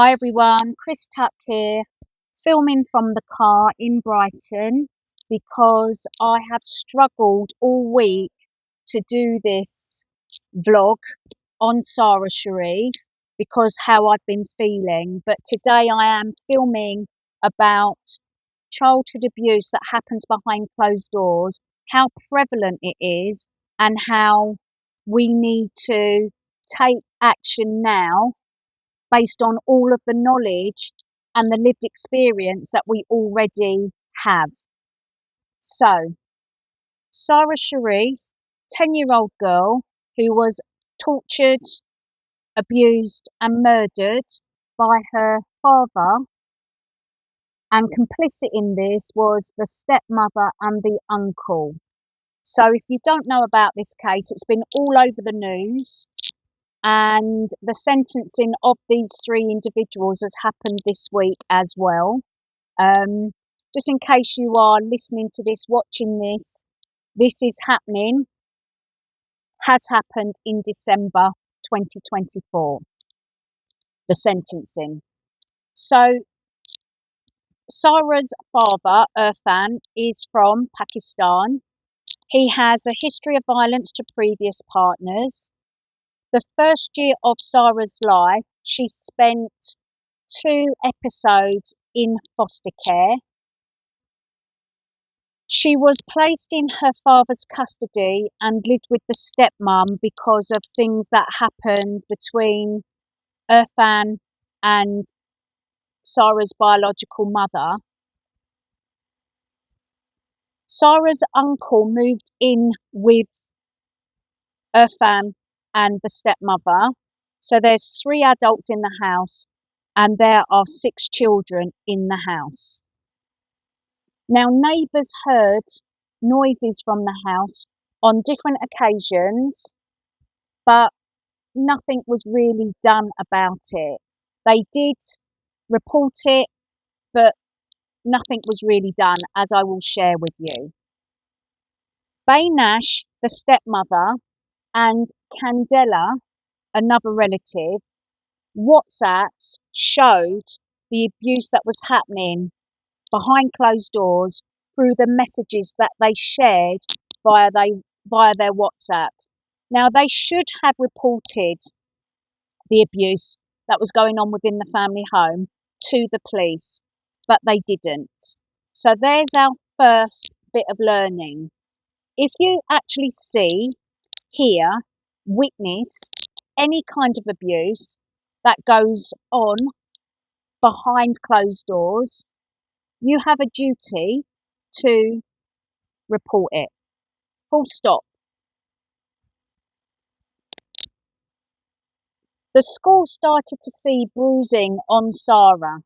Hi everyone, Chris Tuck here, filming from the car in Brighton because I have struggled all week to do this vlog on Sarah Sharif because how I've been feeling. But today I am filming about childhood abuse that happens behind closed doors, how prevalent it is, and how we need to take action now based on all of the knowledge and the lived experience that we already have. So, Sarah Sharif, 10-year-old girl who was tortured, abused, and murdered by her father, and complicit in this was the stepmother and the uncle. So, if you don't know about this case, it's been all over the news. And the sentencing of these three individuals has happened this week as well. Just in case you are listening to this, watching this, this is happening, has happened in December 2024, the sentencing. So Sarah's father, Irfan, is from Pakistan. He has a history of violence to previous partners. The first year of Sarah's life, she spent 2 episodes in foster care. She was placed in her father's custody and lived with the stepmom because of things that happened between Irfan and Sarah's biological mother. Sarah's uncle moved in with Irfan and the stepmother. So there's 3 adults in the house and there are 6 children in the house. Now, neighbours heard noises from the house on different occasions, but nothing was really done about it. They did report it, but nothing was really done, as I will share with you. Baynash, the stepmother, and Candela, another relative, WhatsApps showed the abuse that was happening behind closed doors through the messages that they shared via their WhatsApp. Now, they should have reported the abuse that was going on within the family home to the police, but they didn't. So there's our first bit of learning. If you actually see, hear, witness any kind of abuse that goes on behind closed doors, you have a duty to report it. Full stop. The school started to see bruising on Sarah,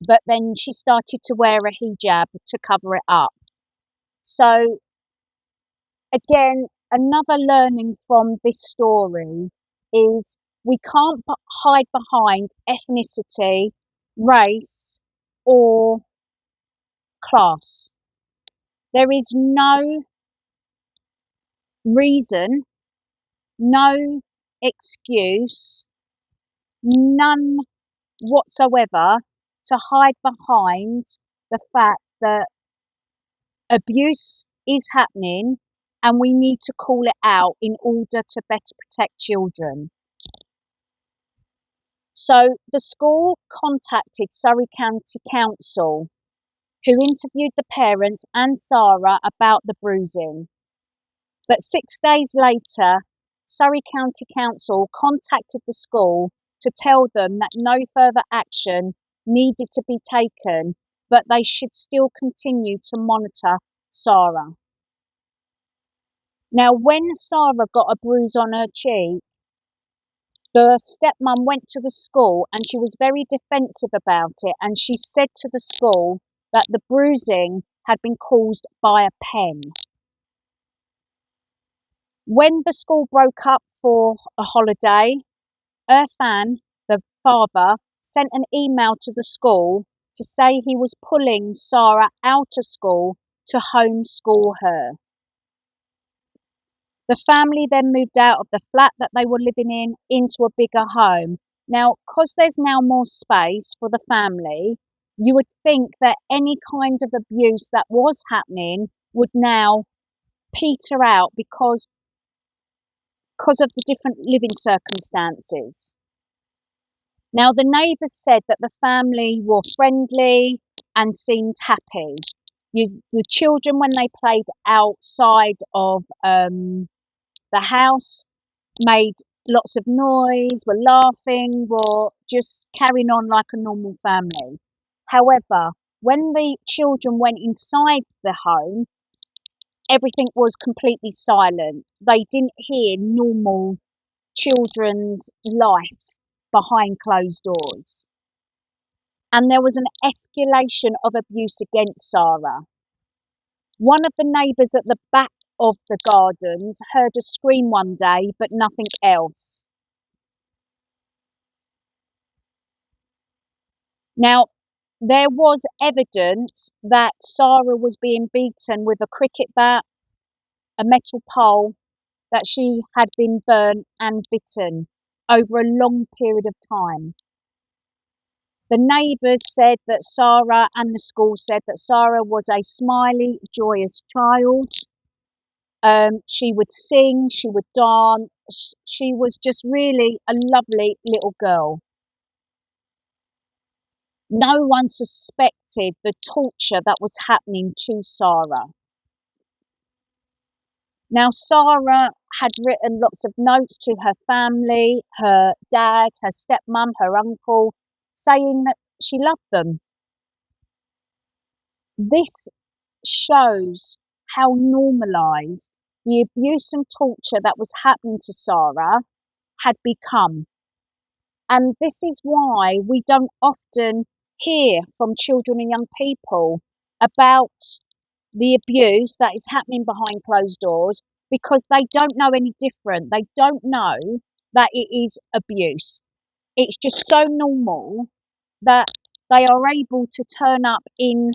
but then she started to wear a hijab to cover it up. So, again, another learning from this story is we can't hide behind ethnicity, race, or class. There is no reason, no excuse, none whatsoever to hide behind the fact that abuse is happening and we need to call it out in order to better protect children. So the school contacted Surrey County Council, who interviewed the parents and Sarah about the bruising. But 6 days later, Surrey County Council contacted the school to tell them that no further action needed to be taken, but they should still continue to monitor Sarah. Now, when Sarah got a bruise on her cheek, the stepmom went to the school and she was very defensive about it, and she said to the school that the bruising had been caused by a pen. When the school broke up for a holiday, Irfan, the father, sent an email to the school to say he was pulling Sarah out of school to homeschool her. The family then moved out of the flat that they were living in into a bigger home, Now, because there's now more space for the family, you would think that any kind of abuse that was happening would now peter out because of the different living circumstances. Now, the neighbours said that the family were friendly and seemed happy. The children, when they played outside of the house, made lots of noise, were laughing, were just carrying on like a normal family. However, when the children went inside the home, everything was completely silent. They didn't hear normal children's life behind closed doors. And there was an escalation of abuse against Sarah. One of the neighbours at the back of the gardens heard a scream one day, but nothing else. Now, there was evidence that Sarah was being beaten with a cricket bat, a metal pole, that she had been burnt and bitten over a long period of time. The neighbours said that Sarah, and the school said that Sarah was a smiley, joyous child. She would sing, she would dance, she was just really a lovely little girl. No one suspected the torture that was happening to Sarah. Now, Sarah had written lots of notes to her family, her dad, her stepmom, her uncle, saying that she loved them. This shows how normalised the abuse and torture that was happening to Sarah had become. And this is why we don't often hear from children and young people about the abuse that is happening behind closed doors, because they don't know any different. They don't know that it is abuse. It's just so normal that they are able to turn up in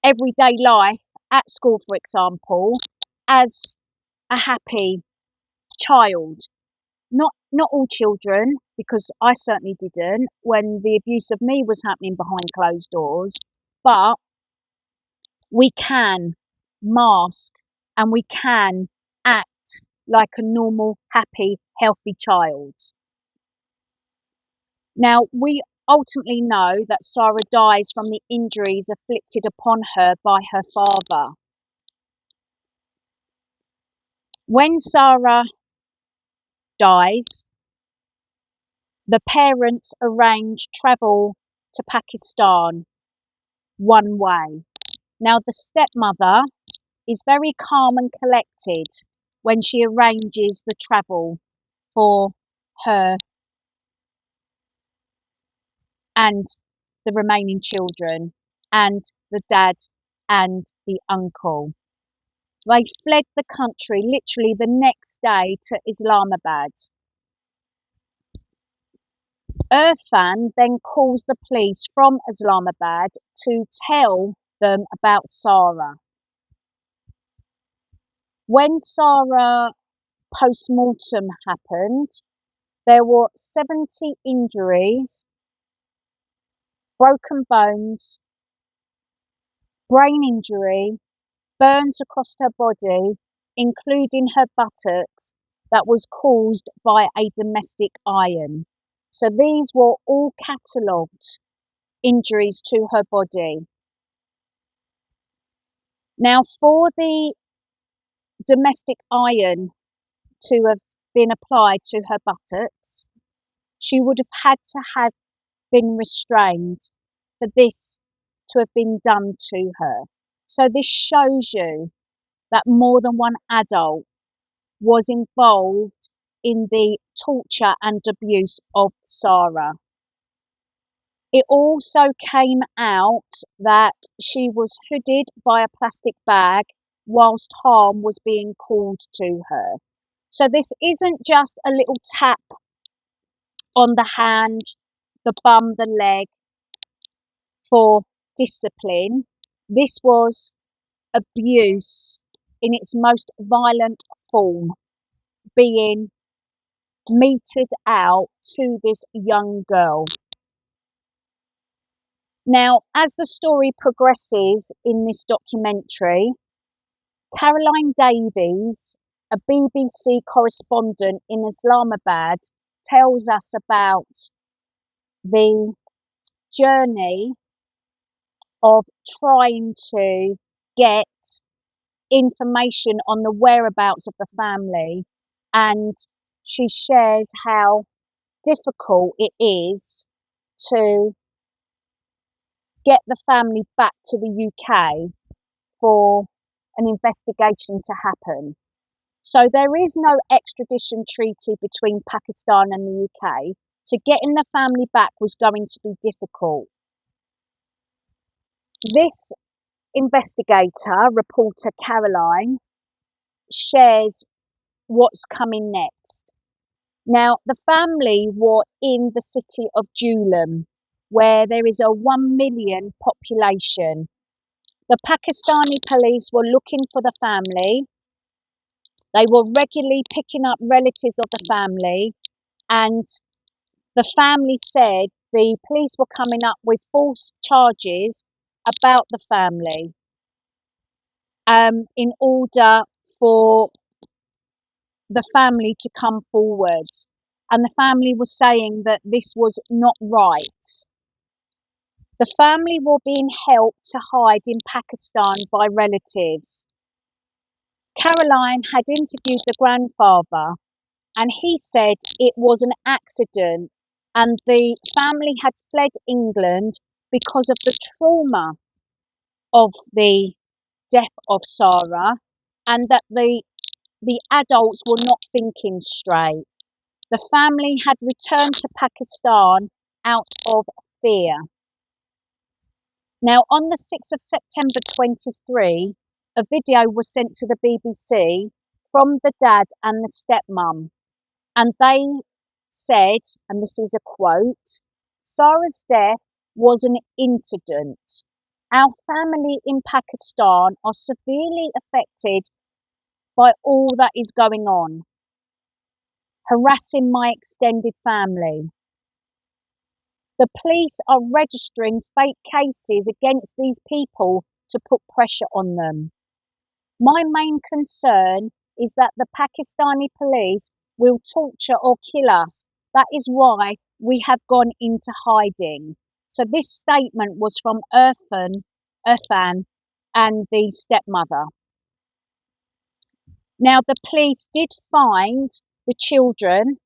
everyday life at school, for example, as a happy child. Not all children, because I certainly didn't when the abuse of me was happening behind closed doors, but we can mask and we can act like a normal, happy, healthy child. Now, we ultimately know that Sarah dies from the injuries inflicted upon her by her father. When Sarah dies, the parents arrange travel to Pakistan one way. Now, the stepmother is very calm and collected when she arranges the travel for her and the remaining children and the dad and the uncle. They fled the country literally the next day to Islamabad. Irfan then calls the police from Islamabad to tell them about Sarah. When Sarah post-mortem happened, there were 70 injuries, broken bones, brain injury, burns across her body, including her buttocks, that was caused by a domestic iron. So these were all catalogued injuries to her body. Now, for the domestic iron to have been applied to her buttocks, she would have had to have been restrained for this to have been done to her. So this shows you that more than one adult was involved in the torture and abuse of Sarah. It also came out that she was hooded by a plastic bag whilst harm was being caused to her. So this isn't just a little tap on the hand, the bum, the leg for discipline. This was abuse in its most violent form, being meted out to this young girl. Now, as the story progresses in this documentary, Caroline Davies, a BBC correspondent in Islamabad, tells us about the journey of trying to get information on the whereabouts of the family, and she shares how difficult it is to get the family back to the UK for an investigation to happen. So there is no extradition treaty between Pakistan and the UK. So getting the family back was going to be difficult. This investigator, reporter Caroline, shares what's coming next. Now, the family were in the city of Jhelum, where there is a 1 million population. The Pakistani police were looking for the family. They were regularly picking up relatives of the family, and the family said the police were coming up with false charges about the family in order for the family to come forward. And the family was saying that this was not right. The family were being helped to hide in Pakistan by relatives. Caroline had interviewed the grandfather, and he said it was an accident and the family had fled England because of the trauma of the death of Sarah, and that the adults were not thinking straight. The family had returned to Pakistan out of fear. Now, on the 6th of September 23, a video was sent to the BBC from the dad and the stepmum, and they said, and this is a quote, "Sarah's death was an incident. Our family in Pakistan are severely affected by all that is going on, harassing my extended family. The police are registering fake cases against these people to put pressure on them. My main concern is that the Pakistani police will torture or kill us. That is why we have gone into hiding." So this statement was from Irfan and the stepmother. Now, the police did find the children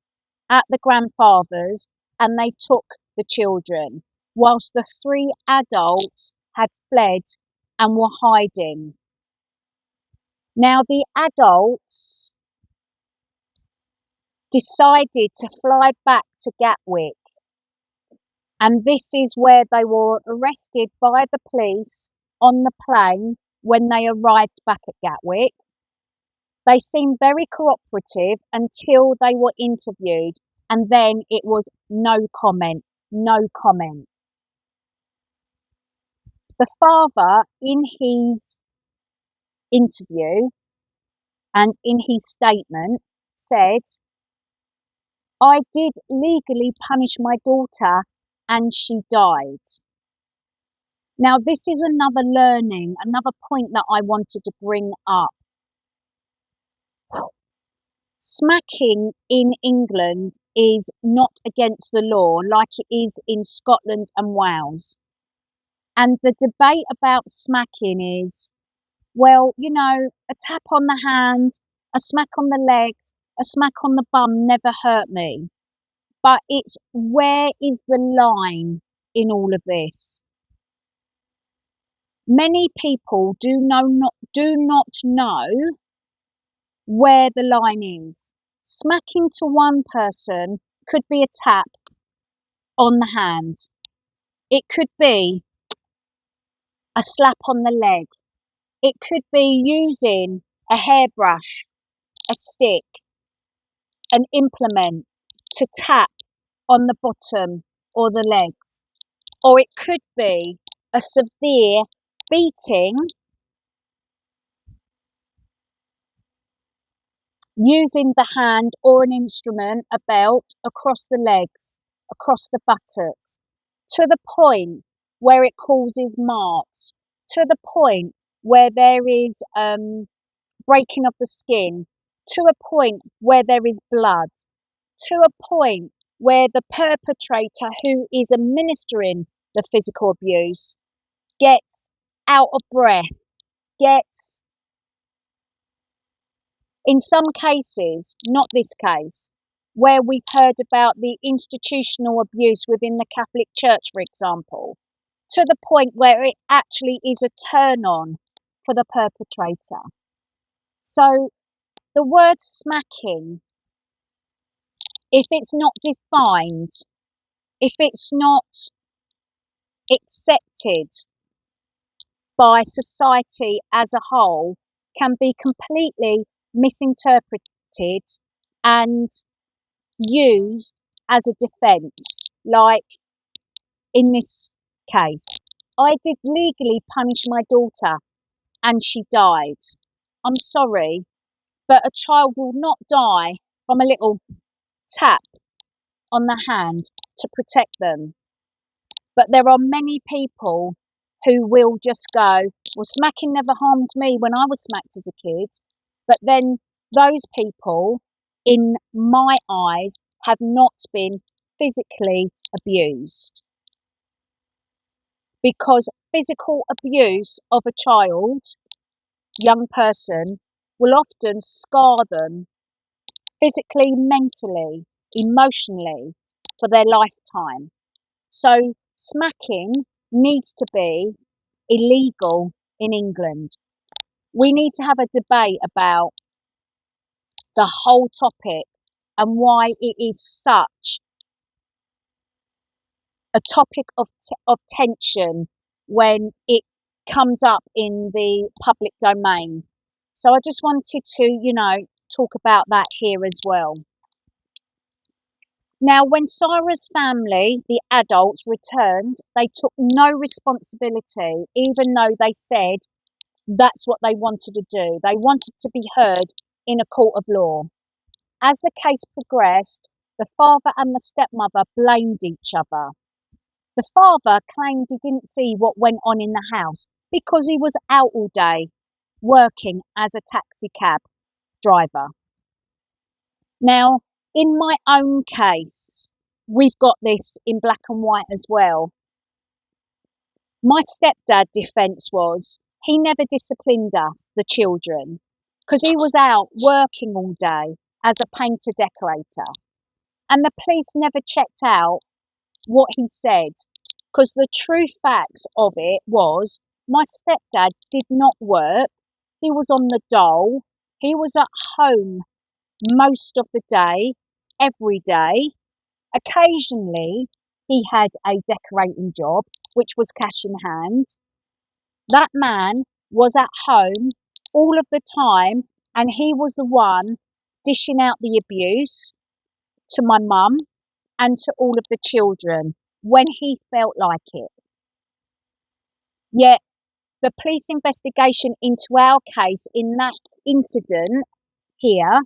at the grandfather's, and they took the children, whilst the 3 adults had fled and were hiding. Now, the adults decided to fly back to Gatwick, and this is where they were arrested by the police on the plane when they arrived back at Gatwick. They seemed very cooperative until they were interviewed, and then it was no comment, no comment. The father, in his interview and in his statement, said, "I did legally punish my daughter and she died." Now, this is another learning, another point that I wanted to bring up. Smacking in England is not against the law like it is in Scotland and Wales. And the debate about smacking is, well, you know, a tap on the hand, a smack on the legs, a smack on the bum never hurt me. But it's where is the line in all of this? Many people do not know where the line is. Smacking to one person could be a tap on the hand. It could be a slap on the leg. It could be using a hairbrush, a stick, an implement to tap on the bottom or the legs. Or it could be a severe beating using the hand or an instrument, a belt, across the legs, across the buttocks, to the point where it causes marks, to the point where there is breaking of the skin, to a point where there is blood, to a point where the perpetrator who is administering the physical abuse gets out of breath, gets, in some cases, not this case, where we've heard about the institutional abuse within the Catholic Church, for example, to the point where it actually is a turn on for the perpetrator. So the word smacking, if it's not defined, if it's not accepted by society as a whole, can be completely misinterpreted and used as a defence. Like in this case, I did legally punish my daughter and she died. I'm sorry, but a child will not die from a little tap on the hand to protect them. But there are many people who will just go, well, smacking never harmed me when I was smacked as a kid. But then those people, in my eyes, have not been physically abused. Because physical abuse of a child, young person, will often scar them physically, mentally, emotionally for their lifetime. So smacking needs to be illegal in England. We need to have a debate about the whole topic and why it is such a topic of tension when it comes up in the public domain. So I just wanted to, talk about that here as well. Now, when Sarah's family, the adults, returned, they took no responsibility, even though they said that's what they wanted to do. They wanted to be heard in a court of law. As the case progressed, the father and the stepmother blamed each other. The father claimed he didn't see what went on in the house because he was out all day working as a taxi cab driver. Now, in my own case, we've got this in black and white as well. My stepdad's defence was he never disciplined us, the children, because he was out working all day as a painter decorator. And the police never checked out what he said, because the true facts of it was my stepdad did not work. He was on the dole. He was at home most of the day, every day. Occasionally, he had a decorating job, which was cash in hand. That man was at home all of the time, and he was the one dishing out the abuse to my mum and to all of the children when he felt like it. Yet, the police investigation into our case in that incident here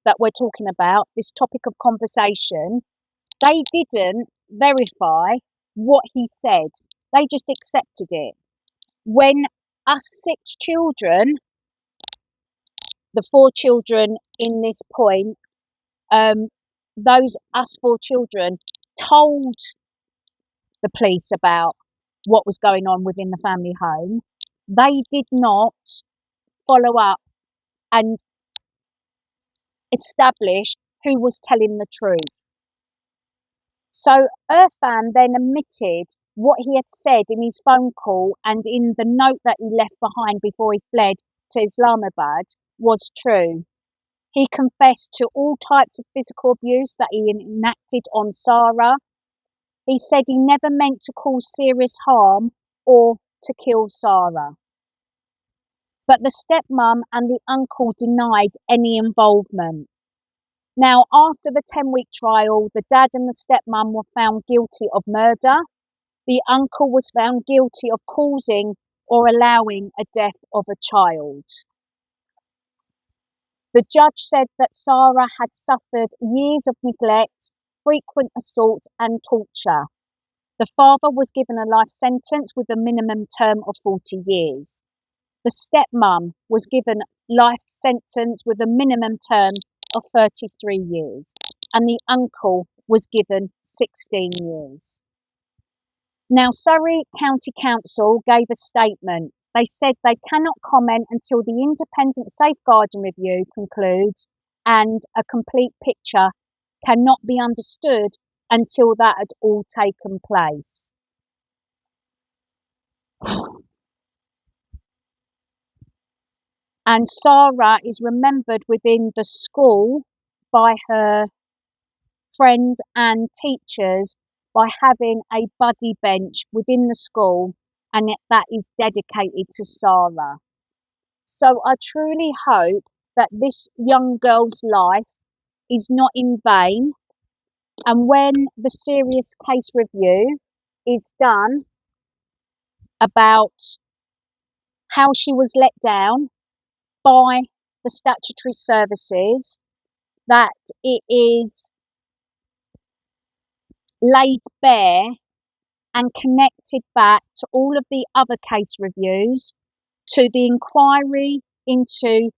that we're talking about, this topic of conversation, they didn't verify what he said. They just accepted it. When us 6 children, the 4 children in this point, those us 4 children told the police about what was going on within the family home, they did not follow up and establish who was telling the truth. So Irfan then admitted what he had said in his phone call and in the note that he left behind before he fled to Islamabad was true. He confessed to all types of physical abuse that he enacted on Sarah. He said he never meant to cause serious harm or to kill Sarah. But the stepmom and the uncle denied any involvement. Now, after the 10-week trial, the dad and the stepmom were found guilty of murder. The uncle was found guilty of causing or allowing a death of a child. The judge said that Sarah had suffered years of neglect, frequent assault and torture. The father was given a life sentence with a minimum term of 40 years. The stepmum was given life sentence with a minimum term of 33 years. And the uncle was given 16 years. Now, Surrey County Council gave a statement. They said they cannot comment until the independent safeguarding review concludes, and a complete picture cannot be understood until that had all taken place. And Sarah is remembered within the school by her friends and teachers by having a buddy bench within the school, and that is dedicated to Sarah. So I truly hope that this young girl's life is not in vain, and when the serious case review is done about how she was let down by the statutory services, that it is laid bare and connected back to all of the other case reviews, to the inquiry into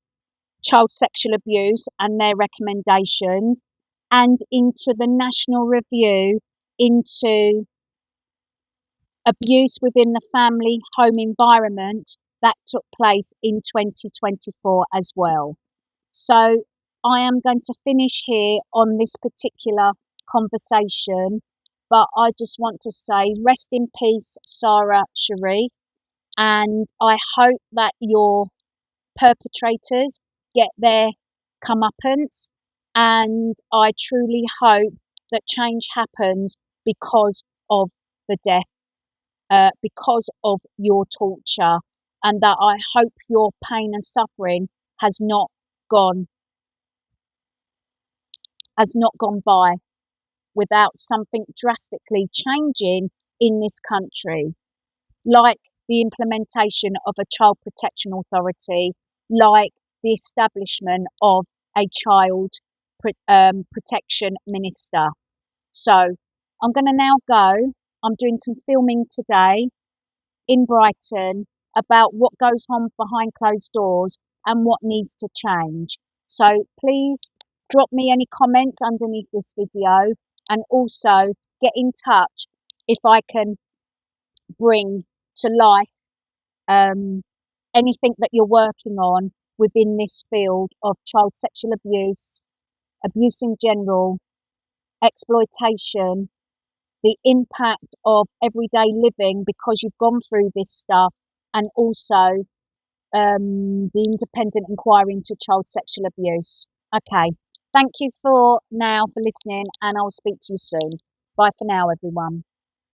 child sexual abuse and their recommendations, and into the national review into abuse within the family home environment that took place in 2024 as well. So I am going to finish here on this particular conversation, but I just want to say rest in peace, Sarah Sharif, and I hope that your perpetrators get their comeuppance, and I truly hope that change happens because of the death, because of your torture, and that I hope your pain and suffering has not gone by without something drastically changing in this country, like the implementation of a child protection authority, like the establishment of a child protection minister. So I'm going to now go. I'm doing some filming today in Brighton about what goes on behind closed doors and what needs to change. So please drop me any comments underneath this video, and also get in touch if I can bring to life anything that you're working on within this field of child sexual abuse, abuse in general, exploitation, the impact of everyday living because you've gone through this stuff, and also the independent inquiry into child sexual abuse. Okay, thank you for listening, and I'll speak to you soon. Bye for now, everyone.